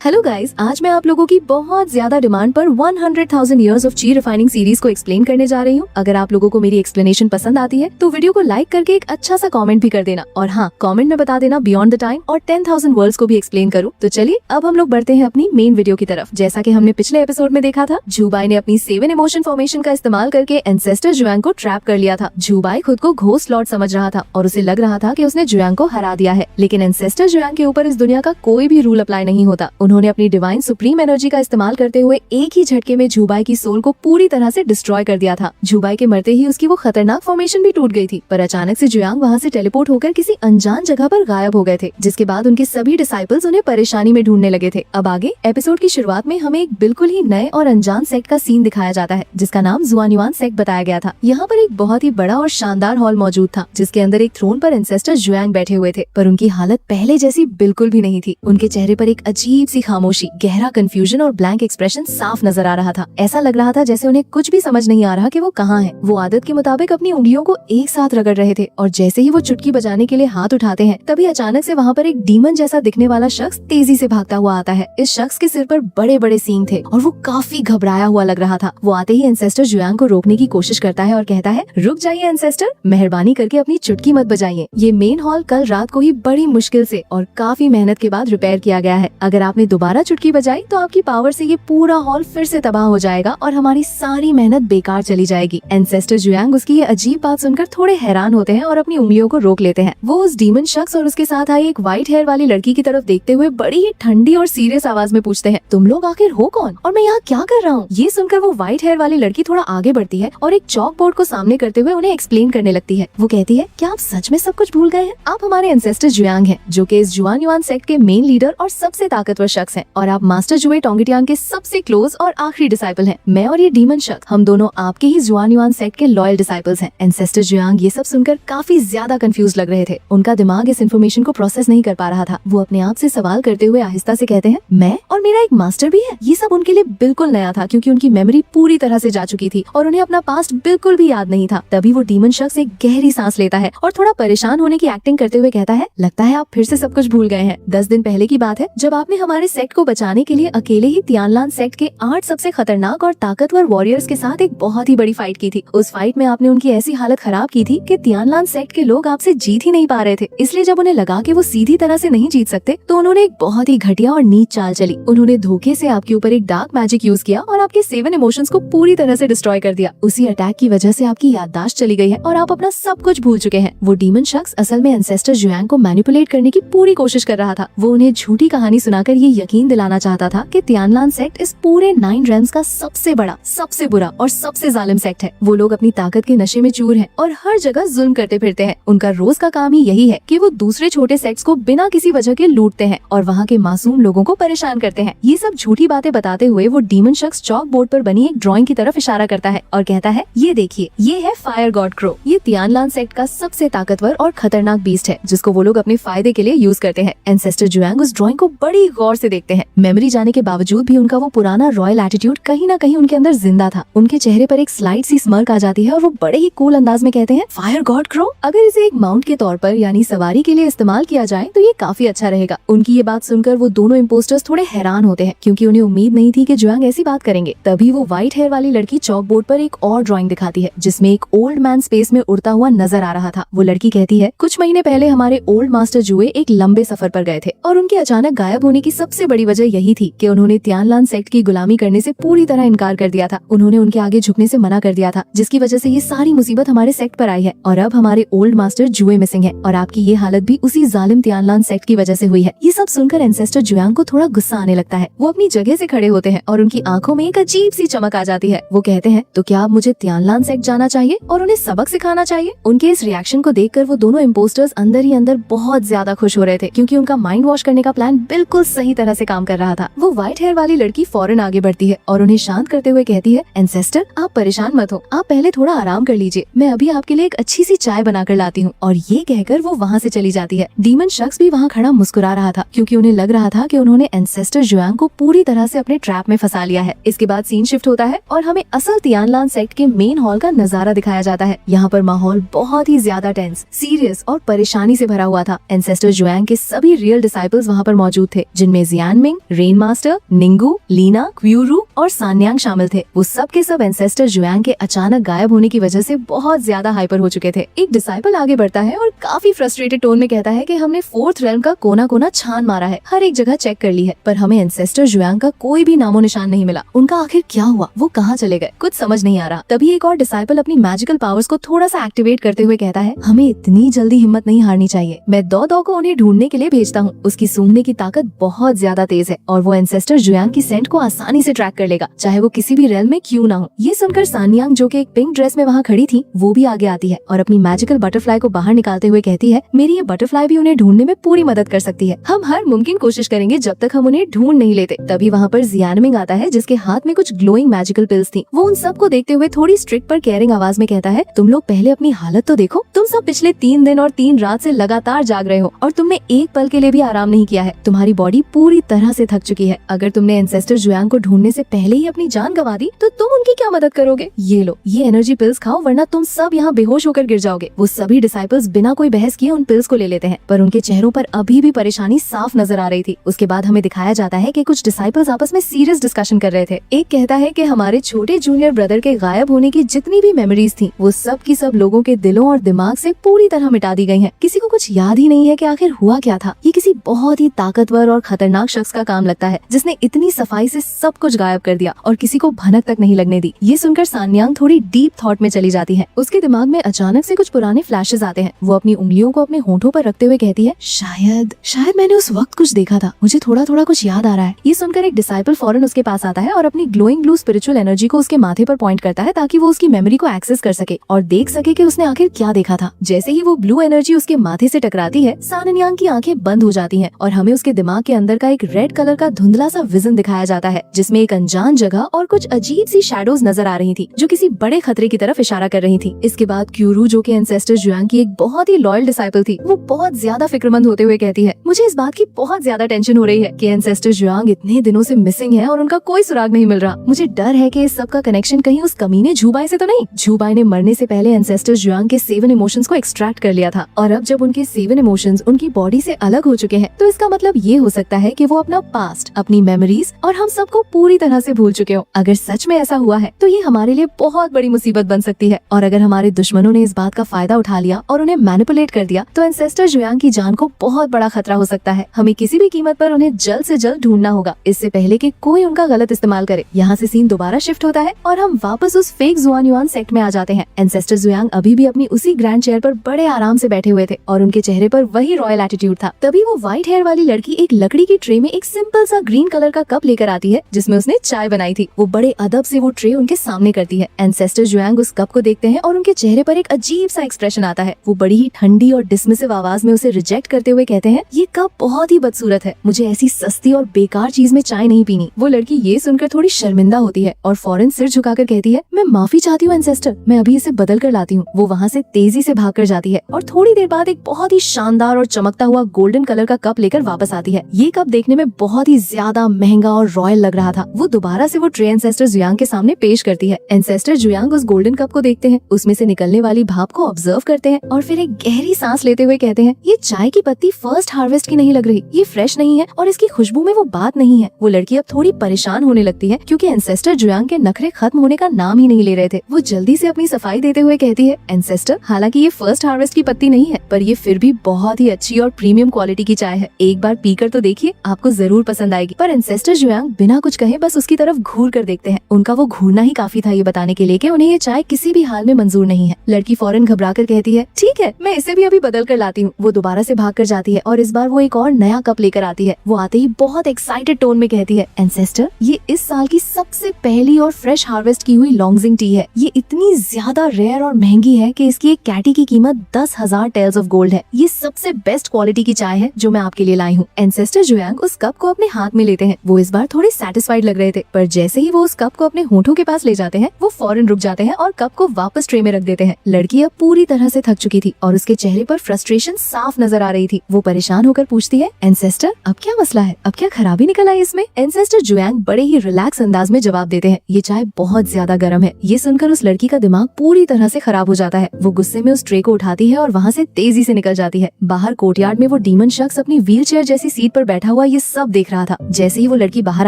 Hello guys, आज मैं आप लोगों की बहुत ज्यादा डिमांड पर 100,000 इयर्स ऑफ ची रिफाइनिंग सीरीज को एक्सप्लेन करने जा रही हूँ। अगर आप लोगों को मेरी एक्सप्लेनेशन पसंद आती है तो वीडियो को लाइक करके एक अच्छा सा कमेंट भी कर देना, और हाँ, कमेंट में बता देना बियॉन्ड द टाइम और 10,000 वर्ड्स को भी एक्सप्लेन करूँ। तो चलिए अब हम लोग बढ़ते हैं अपनी मेन वीडियो की तरफ। जैसा कि हमने पिछले एपिसोड में देखा था, झूबाई ने अपनी 7 इमोशन फॉर्मेशन का इस्तेमाल करके एंसेस्टर जुआंग को ट्रैप कर लिया था। झूबाई खुद को घोस्ट लॉर्ड समझ रहा था और उसे लग रहा था कि उसने जुआंग को हरा दिया है, लेकिन एंसेस्टर जुआंग के ऊपर इस दुनिया का कोई भी रूल अप्लाई नहीं होता। उन्होंने अपनी डिवाइन सुप्रीम एनर्जी का इस्तेमाल करते हुए एक ही झटके में झूबाई की सोल को पूरी तरह से डिस्ट्रॉय कर दिया था। झूबाई के मरते ही उसकी वो खतरनाक फॉर्मेशन भी टूट गई थी, पर अचानक से जुआंग वहाँ से टेलीपोर्ट होकर किसी अनजान जगह पर गायब हो गए थे, जिसके बाद उनके सभी डिसाइपल्स उन्हें परेशानी में ढूंढने लगे थे। अब आगे एपिसोड की शुरुआत में हमें एक बिल्कुल ही नए और अनजान सेक्ट का सीन दिखाया जाता है, जिसका नाम जुआन्युआन सेक्ट बताया गया था। यहाँ पर एक बहुत ही बड़ा और शानदार हॉल मौजूद था, जिसके अंदर एक थ्रोन पर एंसेस्टर जुआंग बैठे हुए थे, पर उनकी हालत पहले जैसी बिल्कुल भी नहीं थी। उनके चेहरे पर एक अजीब सी खामोशी, गहरा कंफ्यूजन और ब्लैंक एक्सप्रेशन साफ नजर आ रहा था। ऐसा लग रहा था जैसे उन्हें कुछ भी समझ नहीं आ रहा कि वो कहाँ हैं। वो आदत के मुताबिक अपनी उंगलियों को एक साथ रगड़ रहे थे, और जैसे ही वो चुटकी बजाने के लिए हाथ उठाते हैं, तभी अचानक से वहाँ पर एक डीमन जैसा दिखने वाला शख्स तेजी से भागता हुआ आता है। इस शख्स के सिर पर बड़े बड़े सींग थे और वो काफी घबराया हुआ लग रहा था। वो आते ही एंसेस्टर जुआंग को रोकने की कोशिश करता है और कहता है, रुक जाइए एंसेस्टर, मेहरबानी करके अपनी चुटकी मत बजाइए। ये मेन हॉल कल रात को ही बड़ी मुश्किल से और काफी मेहनत के बाद रिपेयर किया गया है। अगर आपने दोबारा चुटकी बजाई तो आपकी पावर से ये पूरा हॉल फिर से तबाह हो जाएगा और हमारी सारी मेहनत बेकार चली जाएगी। एंसेस्टर जुआंग उसकी ये अजीब बात सुनकर थोड़े हैरान होते हैं और अपनी उंगलियों को रोक लेते हैं। वो उस डीमन शख्स और उसके साथ आई एक व्हाइट हेयर वाली लड़की की तरफ देखते हुए बड़ी ही ठंडी और सीरियस आवाज में पूछते हैं, तुम लोग आखिर हो कौन और मैं यहाँ क्या कर रहा हूँ? ये सुनकर वो व्हाइट हेयर वाली लड़की थोड़ा आगे बढ़ती है और एक चॉक बोर्ड को सामने करते हुए उन्हें एक्सप्लेन करने लगती है। वो कहती है, क्या आप सच में सब कुछ भूल गए हैं? आप हमारे एंसेस्टर जुआंग हैं, जो कि इस जुआन्युआन सेक्ट के मेन लीडर और सबसे ताकतवर शख्स हैं, और आप मास्टर जुए टोंगिटियांग के सबसे क्लोज और आखिरी डिसाइपल हैं। मैं और ये डीमन शख्स, हम दोनों आपके ही जुआन्युआन सेक्ट के लॉयल डिसाइपल्स हैं। एंसेस्टर जुआंग ये सब सुनकर काफी ज्यादा कंफ्यूज लग रहे थे। उनका दिमाग इस इन्फॉर्मेशन को प्रोसेस नहीं कर पा रहा था। वो अपने आप से सवाल करते हुए आहिस्ता से कहते हैं, मैं और मेरा एक मास्टर भी है? ये सब उनके लिए बिल्कुल नया था, क्योंकि उनकी मेमोरी पूरी तरह से जा चुकी थी और उन्हें अपना पास्ट बिल्कुल भी याद नहीं था। तभी वो डीमन शख्स एक गहरी सांस लेता है और थोड़ा परेशान होने की एक्टिंग करते हुए कहता है, लगता है आप फिर से सब कुछ भूल गए हैं। 10 दिन पहले की बात है, जब आपने हमारे सेक्ट को बचाने के लिए अकेले ही तियानलान सेक्ट के 8 सबसे खतरनाक और ताकतवर वॉरियर्स के साथ एक बहुत ही बड़ी फाइट की थी। उस फाइट में आपने उनकी ऐसी हालत खराब की थी कि तियानलान सेक्ट के लोग आपसे जीत ही नहीं पा रहे थे। इसलिए जब उन्हें लगा कि वो सीधी तरह से नहीं जीत सकते, तो उन्होंने एक बहुत ही घटिया और नीच चाल चली। उन्होंने धोखे से आपके ऊपर एक डार्क मैजिक यूज किया और आपके 7 इमोशंस को पूरी तरह से डिस्ट्रॉय कर दिया। उसी अटैक की वजह से आपकी याददाश्त चली गई है और आप अपना सब कुछ भूल चुके हैं। वो डीमन शख्स असल में एंसेस्टर जुआंग को मैनिपुलेट करने की पूरी कोशिश कर रहा था। वो उन्हें झूठी कहानी सुनाकर ये यकीन दिलाना चाहता था कि तियानलान सेक्ट इस पूरे 9 रेल्म्स का सबसे बड़ा, सबसे बुरा और सबसे जालिम सेक्ट है। वो लोग अपनी ताकत के नशे में चूर हैं और हर जगह जुल्म करते फिरते हैं। उनका रोज का काम ही यही है कि वो दूसरे छोटे सेक्ट्स को बिना किसी वजह के लूटते हैं और वहाँ के मासूम लोगों को परेशान करते हैं। ये सब झूठी बातें बताते हुए वो डीमन शख्स चॉक बोर्ड पर बनी एक ड्राइंग की तरफ इशारा करता है और कहता है, ये देखिए, ये है फायर गॉड क्रो। ये तियानलान सेक्ट का सबसे ताकतवर और खतरनाक बीस्ट है, जिसको वो लोग अपने फायदे के लिए यूज करते हैं। एंसेस्टर जुआंग उस ड्राइंग को बड़ी गौर से देखते हैं। मेमोरी जाने के बावजूद भी उनका वो पुराना रॉयल एटीट्यूड कहीं न कहीं उनके अंदर जिंदा था। उनके चेहरे पर एक स्लाइड सी स्मर्क आ जाती है और वो बड़े ही कूल अंदाज में कहते हैं, फायर गॉड क्रो, अगर इसे एक माउंट के तौर पर यानी सवारी के लिए इस्तेमाल किया जाए तो ये काफी अच्छा रहेगा। उनकी ये बात सुनकर वो दोनों इम्पोस्टर्स थोड़े हैरान होते हैं, क्योंकि उन्हें उम्मीद नहीं थी कि जुआंग ऐसी बात करेंगे। तभी वो व्हाइट हेयर वाली लड़की चॉक बोर्ड पर एक और ड्राइंग दिखाती है, जिसमें एक ओल्ड मैन स्पेस में उड़ता हुआ नजर आ रहा था। वो लड़की कहती है, कुछ महीने पहले हमारे ओल्ड मास्टर जुए एक लंबे सफर पर गए थे और उनके अचानक गायब होने की सबसे बड़ी वजह यही थी कि उन्होंने तियानलान सेक्ट की गुलामी करने से पूरी तरह इनकार कर दिया था। उन्होंने उनके आगे झुकने से मना कर दिया था, जिसकी वजह से ये सारी मुसीबत हमारे सेक्ट पर आई है और अब हमारे ओल्ड मास्टर जुए मिसिंग है और आपकी ये हालत भी उसी जालिम तियानलान सेक्ट की वजह से हुई है। ये सब सुनकर एंसेस्टर जुआंग को थोड़ा गुस्सा आने लगता है। वो अपनी जगह से खड़े होते हैं और उनकी आंखों में एक अजीब सी चमक आ जाती है। वो कहते हैं, तो क्या अब मुझे तियानलान सेक्ट जाना चाहिए और उन्हें सबक सिखाना चाहिए? उनके इस रिएक्शन को देखकर वो दोनों इम्पोस्टर्स अंदर ही अंदर बहुत ज्यादा खुश हो रहे थे, क्योंकि उनका माइंड वॉश करने का प्लान बिल्कुल सही तरह से काम कर रहा था। वो व्हाइट हेयर वाली लड़की फौरन आगे बढ़ती है और उन्हें शांत करते हुए कहती है, एंसेस्टर, आप परेशान मत हो, आप पहले थोड़ा आराम कर लीजिए, मैं अभी आपके लिए एक अच्छी सी चाय बनाकर लाती हूँ। और ये कहकर वो वहाँ से चली जाती है। डीमन शख्स भी वहाँ खड़ा मुस्कुरा रहा था, क्योंकि उन्हें लग रहा था कि उन्होंने एंसेस्टर जुआंग को पूरी तरह से अपने ट्रैप में फंसा लिया है। इसके बाद सीन शिफ्ट होता है और हमें असल तियानलान सेक्ट के मेन हॉल का नजारा दिखाया जाता है। यहाँ पर माहौल बहुत ही ज्यादा टेंस, सीरियस और परेशानी से भरा हुआ था। एंसेस्टर जुआंग के सभी रियल डिसाइपल्स वहाँ पर मौजूद थे, जिनमें जियानमिंग, रेन मास्टर, निंगू, लीना, क्यूरू और सान्यांग शामिल थे। वो सब के सब एंसेस्टर जुयांग के अचानक गायब होने की वजह से बहुत ज्यादा हाइपर हो चुके थे। एक डिसाइपल आगे बढ़ता है और काफी फ्रस्ट्रेटेड टोन में कहता है कि हमने फोर्थ रेल्म का कोना कोना छान मारा है, हर एक जगह चेक कर ली है, पर हमें एंसेस्टर जुयांग का कोई भी नामो निशान नहीं मिला। उनका आखिर क्या हुआ, वो कहाँ चले गए, कुछ समझ नहीं आ रहा। तभी एक और डिसाइपल अपनी मैजिकल पावर्स को थोड़ा सा एक्टिवेट करते हुए कहता है, हमें इतनी जल्दी हिम्मत नहीं हारनी चाहिए। मैं दो को उन्हें ढूंढने के लिए भेजता हूँ। उसकी सूंघने की ताकत बहुत ज्यादा तेज है और वो एंसेस्टर जुयांग की सेंट को आसानी से ट्रैक कर लेगा, चाहे वो किसी भी रेल में क्यों ना हो। ये सुनकर सान्यांग, जो कि एक पिंक ड्रेस में वहाँ खड़ी थी, वो भी आगे आती है और अपनी मैजिकल बटरफ्लाई को बाहर निकालते हुए कहती है, मेरी ये बटरफ्लाई भी उन्हें ढूंढने में पूरी मदद कर सकती है। हम हर मुमकिन कोशिश करेंगे जब तक हम उन्हें ढूंढ नहीं लेते। तभी वहाँ पर जियानमिंग आता है, जिसके हाथ में कुछ ग्लोइंग मैजिकल पिल्स थी। वो उन सबको देखते हुए थोड़ी स्ट्रिक्ट पर केयरिंग आवाज में कहता है, तुम लोग पहले अपनी हालत तो देखो। तुम सब पिछले 3 दिन और 3 रात से लगातार जाग रहे हो और तुमने एक पल के लिए भी आराम नहीं किया है। तुम्हारी बॉडी पूरी तरह से थक चुकी है। अगर तुमने एंसेस्टर जुयांग को ढूंढने से पहले ही अपनी जान गंवा दी तो तुम उनकी क्या मदद करोगे। ये लो, ये एनर्जी पिल्स खाओ, वरना तुम सब यहाँ बेहोश होकर गिर जाओगे। वो सभी डिसाइपल्स बिना कोई बहस किए उन पिल्स को ले लेते हैं, पर उनके चेहरों पर अभी भी परेशानी साफ नजर आ रही थी। उसके बाद हमें दिखाया जाता है कि कुछ डिसाइपल्स आपस में सीरियस डिस्कशन कर रहे थे। एक कहता है कि हमारे छोटे जूनियर ब्रदर के गायब होने की जितनी भी मेमोरीज थी, वो सब की सब लोगों के दिलों और दिमाग से पूरी तरह मिटा दी गई है। किसी को कुछ याद ही नहीं है कि आखिर हुआ क्या था। ये किसी बहुत ही ताकतवर और खतरनाक शख्स का काम लगता है, जिसने इतनी सफाई से सब कुछ गायब कर दिया और किसी को भनक तक नहीं लगने दी। ये सुनकर सान्यांग थोड़ी डीप थॉट में चली जाती है। उसके दिमाग में अचानक से कुछ पुराने फ्लैशेस आते हैं। वो अपनी उंगलियों को अपने होठों पर रखते हुए कहती है, शायद मैंने उस वक्त कुछ देखा था, मुझे थोड़ा थोड़ा कुछ याद आ रहा है। ये सुनकर एक डिसाइपल फौरन उसके पास आता है और अपनी ग्लोइंग ब्लू स्पिरिचुअल एनर्जी को उसके माथे पर पॉइंट करता है, ताकि वो उसकी मेमोरी को एक्सेस कर सके और देख सके कि उसने आखिर क्या देखा था। जैसे ही वो ब्लू एनर्जी उसके माथे से टकराती है, सान्यांग की आंखें बंद हो जाती हैं और हमें उसके दिमाग के अंदर का एक रेड कलर का धुंधला सा विजन दिखाया जाता है, जिसमें एक अनजान जगह और कुछ अजीब सी शैडोज नजर आ रही थी, जो किसी बड़े खतरे की तरफ इशारा कर रही थी। इसके बाद क्यूरू, जो कि एंसेस्टर जुयांग की एक बहुत ही लॉयल डिसाइपल थी, वो बहुत ज्यादा फिक्रमंद होते हुए कहती है, मुझे इस बात की बहुत ज्यादा टेंशन हो रही है कि एंसेस्टर जुयांग इतने दिनों से मिसिंग है और उनका कोई सुराग नहीं मिल रहा। मुझे डर है कि इस सब का कनेक्शन कहीं उस कमीने झूबाई से तो नहीं। झूबाई ने मरने से पहले एंसेस्टर जुयांग के 7 इमोशंस को एक्सट्रैक्ट कर लिया था और अब जब उनके 7 इमोशंस उनकी बॉडी से अलग हो चुके हैं, तो इसका मतलब ये हो सकता है कि वो अपना पास्ट, अपनी मेमोरीज और हम सबको पूरी तरह से भूल चुके हो। अगर सच में ऐसा हुआ है तो ये हमारे लिए बहुत बड़ी मुसीबत बन सकती है, और अगर हमारे दुश्मनों ने इस बात का फायदा उठा लिया और उन्हें मैनिपुलेट कर दिया तो एंसेस्टर जुयांग की जान को बहुत बड़ा खतरा हो सकता है। हमें किसी भी कीमत पर उन्हें जल्द से जल्द ढूंढना होगा, इससे पहले कि कोई उनका गलत इस्तेमाल करे। यहाँ से सीन दोबारा शिफ्ट होता है और हम वापस उस फेक जुआन युआन सेक्ट में आ जाते हैं। एंसेस्टर जुयांग अभी भी अपनी उसी ग्रैंड चेयर पर बड़े आराम से बैठे हुए थे और उनके चेहरे पर वही रॉयल एटीट्यूड था। तभी वो व्हाइट हेयर वाली लड़की एक लकड़ी की ट्रे में एक सिंपल सा ग्रीन कलर का कप लेकर आती है, जिसमें उसने चाय बनाई थी। वो बड़े अदब से वो ट्रे उनके सामने करती है। एंसेस्टर जुयांग उस कप को देखते हैं और उनके चेहरे पर एक अजीब सा एक्सप्रेशन आता है। वो बड़ी ही ठंडी और डिसमिसिव आवाज में उसे रिजेक्ट करते हुए कहते हैं, ये कप बहुत ही बदसूरत है, मुझे ऐसी सस्ती और बेकार चीज में चाय नहीं पीनी। वो लड़की ये सुनकर थोड़ी शर्मिंदा होती है और फौरन सिर झुकाकर कहती है, मैं माफी चाहती हूँ एंसेस्टर, मैं अभी इसे बदल कर लाती हूँ। वो वहाँ से तेजी से भाग कर जाती है और थोड़ी देर बाद एक बहुत ही शानदार और चमकता हुआ गोल्डन कलर का कप लेकर वापस आती है। ये कप देखने में बहुत ही ज्यादा महंगा और रॉयल लग रहा था। वो दोबारा से वो ट्रे एंसेस्टर जुयांग के सामने पेश करती है। एंसेस्टर जुयांग उस गोल्डन कप को देखते हैं, उसमें से निकलने वाली भाप को ऑब्जर्व करते हैं और फिर एक गहरी सांस लेते हुए कहते हैं, ये चाय की पत्ती फर्स्ट हार्वेस्ट की नहीं लग रही, ये फ्रेश नहीं है और इसकी खुशबू में वो बात नहीं है। वो लड़की अब थोड़ी परेशान होने लगती है क्योंकि एंसेस्टर जुयांग के नखरे खत्म होने का नाम ही नहीं ले रहे थे। वो जल्दी से अपनी सफाई देते हुए कहती है, एंसेस्टर, हालांकि ये फर्स्ट हार्वेस्ट की पत्ती नहीं है, पर ये फिर भी बहुत ही अच्छी और प्रीमियम क्वालिटी की चाय है, एक बार पीकर तो देखिए, आपको जरूर पसंद आएगी। पर एंसेस्टर जुयांग बिना कुछ कहे बस उसकी तरफ घूर कर देखते हैं। उनका वो घूरना ही काफी था ये बताने के लिए कि उन्हें ये चाय किसी भी हाल में मंजूर नहीं है। लड़की फौरन घबराकर कहती है, ठीक है, मैं इसे भी अभी बदल कर लाती हूँ। वो दोबारा से भाग कर जाती है और इस बार वो एक और नया कप लेकर आती है। वो आते ही बहुत एक्साइटेड टोन में कहती है, एंसेस्टर, ये इस साल की सबसे पहली और फ्रेश हार्वेस्ट की हुई लॉन्गजिंग टी है। ये इतनी ज्यादा रेयर और महंगी है कि इसकी एक कैटी की कीमत 10,000 टेल्स ऑफ गोल्ड है। ये सबसे बेस्ट क्वालिटी की चाय है जो मैं आपके लिए लाई हूँ। एंसेस्टर जुयांग उस कप को अपने हाथ में लेते हैं। वो इस बार थोड़े सेटिस्फाइड लग रहे थे, पर जैसे ही वो उस कप को अपने होठों के पास ले जाते हैं, वो फौरन रुक जाते हैं और कप को वापस ट्रे में रख देते हैं। लड़की अब पूरी तरह से थक चुकी थी और उसके चेहरे पर फ्रस्ट्रेशन साफ नजर आ रही थी। वो परेशान होकर पूछती है, एंसेस्टर, अब क्या मसला है, अब क्या खराबी निकल आई इसमें? एंसेस्टर जुयांग बड़े ही रिलैक्स अंदाज में जवाब देते हैं, ये चाय बहुत ज्यादा गर्म है। ये सुनकर उस लड़की का दिमाग पूरी तरह से खराब हो जाता है। वो गुस्से में उस ट्रे को उठाती है और वहाँ से तेजी से निकल जाती है। बाहर कोर्टयार्ड में वो डीमन शख्स अपनी व्हील चेयर जैसी सीट पर बैठा हुआ हुआ ये सब देख रहा था। जैसे ही वो लड़की बाहर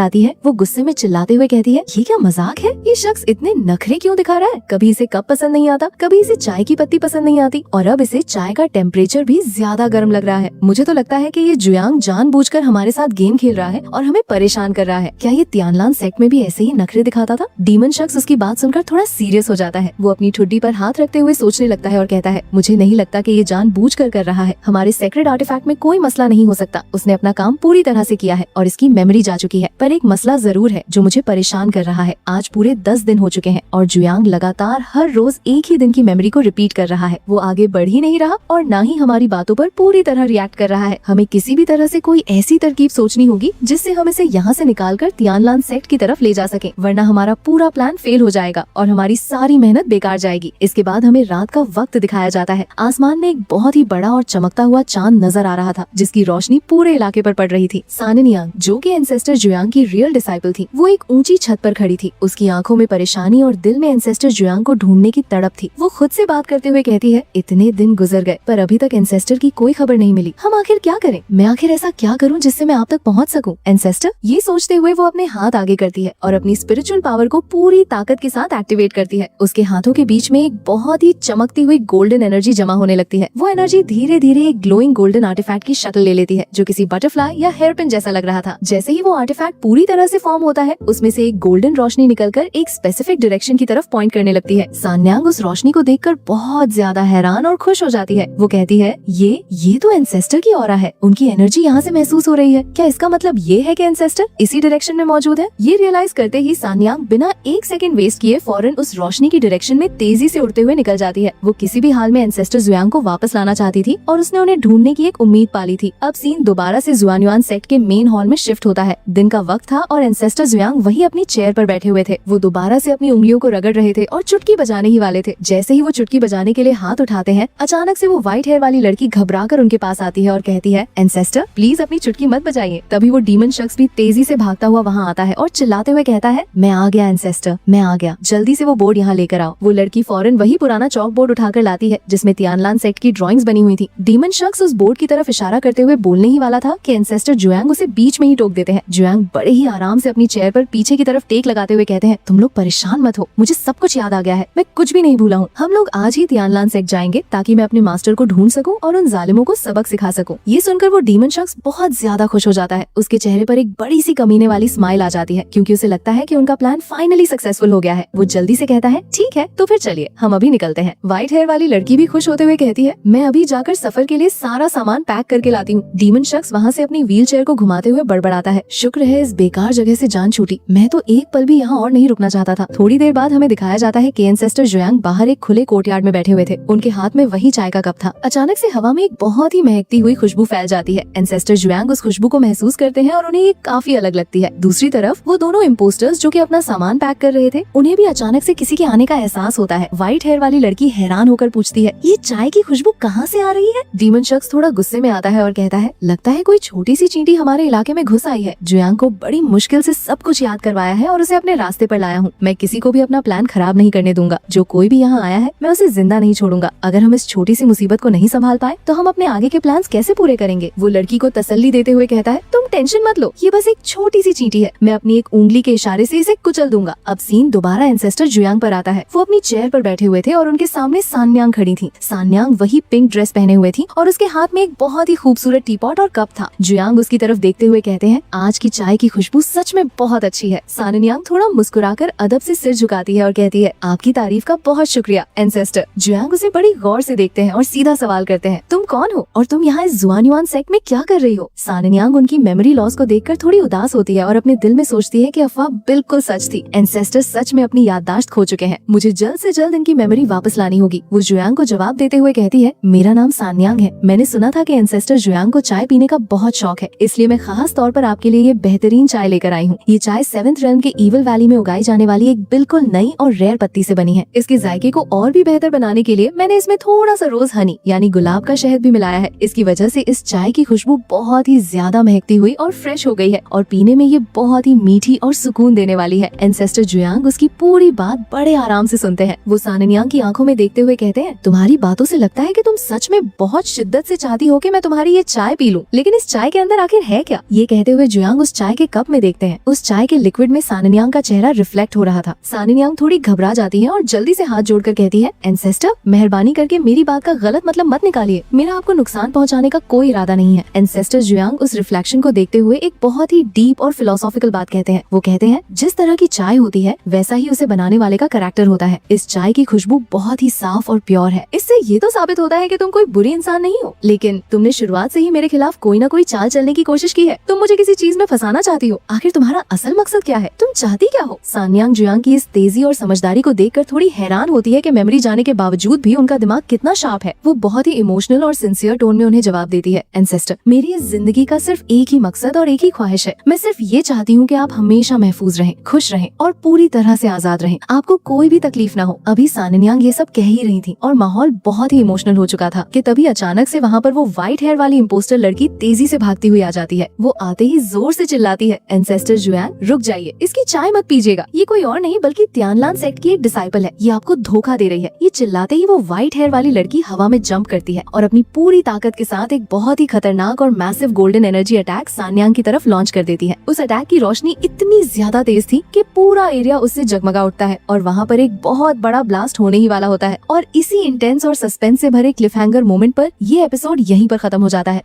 आती है, वो गुस्से में चिल्लाते हुए कहती है, ये क्या मजाक है? ये शख्स इतने नखरे क्यों दिखा रहा है? कभी इसे कप पसंद नहीं आता, कभी इसे चाय की पत्ती पसंद नहीं आती, और अब इसे चाय का टेम्परेचर भी ज्यादा गर्म लग रहा है। मुझे तो लगता है कि ये जुयांग जानबूझकर हमारे साथ गेम खेल रहा है और हमें परेशान कर रहा है। क्या ये तियानलान सेक्ट में भी ऐसे ही नखरे दिखाता था? डीमन शख्स उसकी बात सुनकर थोड़ा सीरियस हो जाता है। वो अपनी ठुड्डी पर हाथ रखते हुए सोचने लगता है और कहता है, मुझे नहीं लगता कि ये जानबूझकर कर रहा है। हमारे सेक्रेड आर्टिफैक्ट में कोई मसला नहीं हो सकता। उसने अपना काम पूरी तरह से किया है और इसकी मेमोरी जा चुकी है। पर एक मसला जरूर है जो मुझे परेशान कर रहा है। आज पूरे 10 दिन हो चुके हैं और जुयांग लगातार हर रोज एक ही दिन की मेमोरी को रिपीट कर रहा है। वो आगे बढ़ ही नहीं रहा और न ही हमारी बातों पर पूरी तरह रिएक्ट कर रहा है। हमें किसी भी तरह से कोई ऐसी तरकीब सोचनी होगी जिससे हम इसे यहाँ से निकालकर तियानलान सेक्ट की तरफ ले जा सके, वरना हमारा पूरा प्लान फेल हो जाएगा और हमारी सारी मेहनत बेकार जाएगी। इसके बाद हमें रात का वक्त दिखाया जाता है। आसमान में एक बहुत ही बड़ा और चमकता हुआ चांद नजर आ रहा था जिसकी रोशनी पूरे इलाके पर पड़ रही थी। साननियांग, जो कि एंसेस्टर जुयांग की रियल डिसाइपल थी, वो एक ऊंची छत पर खड़ी थी। उसकी आंखों में परेशानी और दिल में एंसेस्टर जुयांग को ढूंढने की तड़प थी। वो खुद से बात करते हुए कहती है, इतने दिन गुजर गए पर अभी तक एंसेस्टर की कोई खबर नहीं मिली। हम आखिर क्या करें? मैं आखिर ऐसा क्या करूं जिससे मैं आप तक पहुंच सकूं? एंसेस्टर, ये सोचते हुए वो अपने हाथ आगे करती है और अपनी स्पिरिचुअल पावर को पूरी ताकत के साथ एक्टिवेट करती है। उसके हाथों के बीच में एक बहुत ही चमकती हुई गोल्डन एनर्जी जमा होने लगती है। वो एनर्जी धीरे धीरे एक ग्लोइंग गोल्डन आर्टिफैक्ट की शक्ल ले लेती है जो किसी बटरफ्लाई या हेयरपिन जैसा लग रहा था। जैसे ही वो आर्टिफैक्ट पूरी तरह से फॉर्म होता है, उसमें से एक गोल्डन रोशनी निकलकर एक स्पेसिफिक डायरेक्शन की तरफ पॉइंट करने लगती है। सान्यांग उस रोशनी को देखकर बहुत ज्यादा हैरान और खुश हो जाती है। वो कहती है, ये तो एंसेस्टर की ऑरा है। उनकी एनर्जी यहाँ से महसूस हो रही है। क्या इसका मतलब ये है कि एंसेस्टर इसी डायरेक्शन में मौजूद है? ये रियलाइज करते ही सान्यांग बिना एक सेकंड वेस्ट किए फौरन उस रोशनी की डायरेक्शन में तेजी से उड़ते हुए निकल जाती है। वो किसी भी हाल में एंसेस्टर जुयांग को वापस लाना चाहती थी और उसने उन्हें ढूंढने की एक उम्मीद पाली थी। अब सीन दोबारा से जुआन्युआन सेक्ट के मेन हॉल में शिफ्ट होता है। दिन का वक्त था और एंसेस्टर जुयांग वही अपनी चेयर पर बैठे हुए थे। वो दोबारा से अपनी उंगलियों को रगड़ रहे थे और चुटकी बजाने ही वाले थे। जैसे ही वो चुटकी बजाने के लिए हाथ उठाते हैं, अचानक से वो व्हाइट हेयर वाली लड़की घबराकर उनके पास आती है और कहती है, एंसेस्टर प्लीज अपनी चुटकी मत बजाइए। तभी वो डीमन शख्स भी तेजी से भागता हुआ वहाँ आता है और चिल्लाते हुए कहता है, मैं आ गया एंसेस्टर, मैं आ गया, जल्दी से वो बोर्ड यहाँ लेकर आओ। वो लड़की फौरन वही पुराना चौक बोर्ड उठाकर लाती है जिसमें तियानलान सेक्ट की ड्राइंग्स बनी हुई थी। डीमन शख्स उस बोर्ड की तरफ इशारा करते हुए बोलने ही वाला था कि एंसेस्टर जुयांग उसे बीच में ही टोक देते हैं। जुयांग बड़े ही आराम से अपनी चेयर पर पीछे की तरफ टेक लगाते हुए कहते हैं, तुम लोग परेशान मत हो, मुझे सब कुछ याद आ गया है, मैं कुछ भी नहीं भूला हूँ। हम लोग आज ही तियानलान सेक्ट जाएंगे ताकि मैं अपने मास्टर को ढूंढ सकूं और उन जालिमों को सबक सिखा सकूं। ये सुनकर वो डीमन शख्स बहुत ज्यादा खुश हो जाता है। उसके चेहरे पर एक बड़ी सी कमीने वाली स्माइल आ जाती है क्योंकि उसे लगता है कि उनका प्लान फाइनली सक्सेसफुल हो गया है। वो जल्दी से कहता है, ठीक है तो फिर चलिए हम अभी निकलते हैं। व्हाइट हेयर वाली लड़की भी खुश होते हुए कहती है, मैं अभी जाकर सफर के लिए सारा सामान पैक करके लाती हूँ। डीमन शख्स वहाँ से अपनी व्हील चेयर को घुमाते हुए बड़बड़ाता है, शुक्र है इस बेकार जगह से जान छूटी, मैं तो एक पल भी यहाँ और नहीं रुकना चाहता था। थोड़ी देर बाद हमें दिखाया जाता है कि एंसेस्टर जुयांग बाहर एक खुले कोर्टयार्ड में बैठे हुए थे। उनके हाथ में वही चाय का कप था। अचानक से हवा में एक बहुत ही महकती हुई खुशबू फैल जाती है। एंसेस्टर जुयांग उस खुशबू को महसूस करते हैं और उन्हें ये काफी अलग लगती है। दूसरी तरफ वो दोनों इम्पोस्टर्स जो कि अपना सामान पैक कर रहे थे, उन्हें भी अचानक से किसी के आने का एहसास होता है। व्हाइट हेयर वाली लड़की हैरान होकर पूछती है, ये चाय की खुशबू कहाँ से आ रही है? डीमन शख्स थोड़ा गुस्से में आता है और कहता है, लगता है कोई छोटी सी चींटी हमारे इलाके में घुस आई है। जुयांग को बड़ी मुश्किल से सब कुछ याद करवाया है और उसे अपने रास्ते पर लाया हूँ। मैं किसी को भी अपना प्लान खराब नहीं करने दूंगा। जो कोई भी यहाँ आया है मैं उसे जिंदा नहीं छोड़ूंगा। अगर हम इस छोटी सी मुसीबत को नहीं संभाल पाए तो हम अपने आगे के प्लान कैसे पूरे करेंगे? वो लड़की को तसल्ली देते हुए कहता है, तुम टेंशन मत लो, ये बस एक छोटी सी चींटी है, मैं अपनी एक उंगली के इशारे से इसे कुचल दूंगा। अब सीन दोबारा एंसेस्टर जुयांग पर आता है। वो अपनी चेयर पर बैठे हुए थे और उनके सामने सान्यांग खड़ी थी। सान्यांग वही पिंक ड्रेस पहने हुए थी और उसके हाथ में एक बहुत ही खूबसूरत टीपॉट और कप था। जुयांग उसकी तरफ देखते हुए कहते हैं, आज की चाय की खुशबू सच में बहुत अच्छी है। सान्यांग थोड़ा मुस्कुराकर अदब से सिर झुकाती है और कहती है, आपकी तारीफ का बहुत शुक्रिया एंसेस्टर। जुयांग उसे बड़ी गौर से देखते हैं और सीधा सवाल करते हैं, तुम कौन हो और तुम यहाँ इस जुआन्युआन सेक्ट में क्या कर रही हो? सान्यांग उनकी मेमोरी लॉस को देखकर थोड़ी उदास होती है और अपने दिल में सोचती है कि अफवाह बिल्कुल सच थी। एंसेस्टर सच में अपनी याददाश्त खो चुके हैं। मुझे जल्द से जल्द इनकी मेमोरी वापस लानी होगी। वो जुयांग को जवाब देते हुए कहती है, मेरा नाम सान्यांग है। मैंने सुना था कि एंसेस्टर जुयांग को चाय पीने का बहुत शौक है, इसलिए मैं खास तौर पर आपके लिए ये बेहतरीन चाय लेकर आई हूँ। ये चाय 7th रेल्म के ईवल वैली में उगाई जाने वाली एक बिल्कुल नई और रेयर पत्ती से बनी है। इसके जायके को और भी बेहतर बनाने के लिए मैंने इसमें थोड़ा सा रोज हनी यानी गुलाब का शहद भी मिलाया है। इसकी वजह से इस चाय की खुशबू बहुत ही ज्यादा महकती हुई और फ्रेश हो गई है और पीने में ये बहुत ही मीठी और सुकून देने वाली है। एंसेस्टर जुयांग उसकी पूरी बात बड़े आराम से सुनते हैं। वो सान्यांग की आंखों में देखते हुए कहते हैं, तुम्हारी बातों से लगता है कि तुम सच में बहुत शिद्दत से चाहती हो कि मैं तुम्हारी ये चाय पी लूं, लेकिन इस चाय के अंदर अंदर आखिर है क्या? ये कहते हुए जुयांग उस चाय के कप में देखते हैं। उस चाय के लिक्विड में सानियांग का चेहरा रिफ्लेक्ट हो रहा था। सानियांग थोड़ी घबरा जाती है और जल्दी से हाथ जोड़कर कहती है, एंसेस्टर, मेहरबानी करके मेरी बात का गलत मतलब मत निकालिए। मेरा आपको नुकसान पहुंचाने का कोई इरादा नहीं है। एंसेस्टर जुयांग उस रिफ्लेक्शन को देखते हुए एक बहुत ही डीप और फिलोसॉफिकल बात कहते हैं। वो कहते हैं, जिस तरह की चाय होती है वैसा ही उसे बनाने वाले का कैरेक्टर होता है। इस चाय की खुशबू बहुत ही साफ और प्योर है। इससे ये तो साबित होता है कि तुम कोई बुरी इंसान नहीं हो, लेकिन तुमने शुरुआत से ही मेरे खिलाफ कोई ना कोई चाल चलने की कोशिश की है। तुम मुझे किसी चीज में फंसाना चाहती हो। आखिर तुम्हारा असल मकसद क्या है? तुम चाहती क्या हो? सानियांग जुयांग की इस तेजी और समझदारी को देखकर थोड़ी हैरान होती है कि मेमोरी जाने के बावजूद भी उनका दिमाग कितना शार्प है। वो बहुत ही इमोशनल और सिंसियर टोन में उन्हें जवाब देती है, एंसेस्टर, मेरी इस जिंदगी का सिर्फ एक ही मकसद और एक ही ख्वाहिश है। मैं सिर्फ ये चाहती हूँ कि आप हमेशा महफूज रहें, खुश रहें और पूरी तरह से आजाद रहें। आपको कोई भी तकलीफ ना हो। अभी सानियांग ये सब कह ही रही थी और माहौल बहुत ही इमोशनल हो चुका था कि तभी अचानक से वहाँ पर वो व्हाइट हेयर वाली इम्पोस्टर लड़की तेजी से भागती हुई आ जाती है। वो आते ही जोर से चिल्लाती है, एंसेस्टर जुयांग, रुक जाइए, इसकी चाय मत पीजिएगा। ये कोई और नहीं बल्कि तियानलान सेक्ट की एक डिसाइपल है। ये आपको धोखा दे रही है। ये चिल्लाते ही वो व्हाइट हेयर वाली लड़की हवा में जंप करती है और अपनी पूरी ताकत के साथ एक बहुत ही खतरनाक और मैसिव गोल्डन एनर्जी अटैक सानियांग की तरफ लॉन्च कर देती है। उस अटैक की रोशनी इतनी ज्यादा तेज थी कि पूरा एरिया उससे जगमगा उठता है और वहाँ पर एक बहुत बड़ा ब्लास्ट होने ही वाला होता है। और इसी इंटेंस और सस्पेंस से भरे क्लिफहैंगर मोमेंट पर ये एपिसोड यहीं पर खत्म हो जाता है।